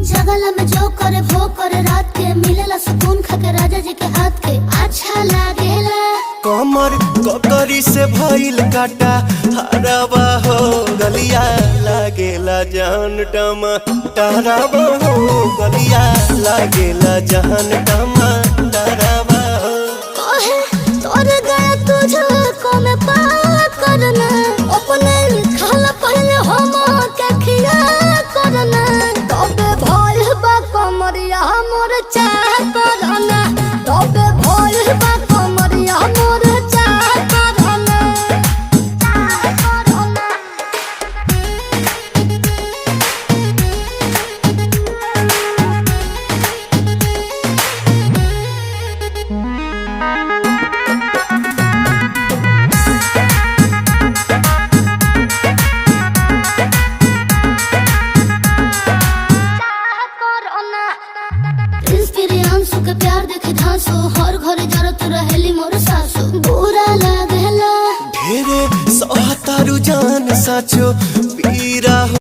जगला में जो करे वो करे रात के मिलेला सुकून खाके राजा जी के हाथ के अच्छा लागेला। कमर ककरी से भइल काटा हराबा हो गलिया लागेला जान टमाटराबा हो गलिया लागेला जान टमाटराबा हो। कहे तोर गया तुझको मैं पार करना अपने खाला पहले हम के खिया करना तबे भइल बा कमरिया मोर चाह करना तबे भइल बा कमरिया मोर चाह करना चाह करना। प्रियांशु के प्यार देखे धांसो हर घरे जरत रहेली मोर सासु बुरा लागेला। ढेरे सहतारू जान साचो पीरा हो।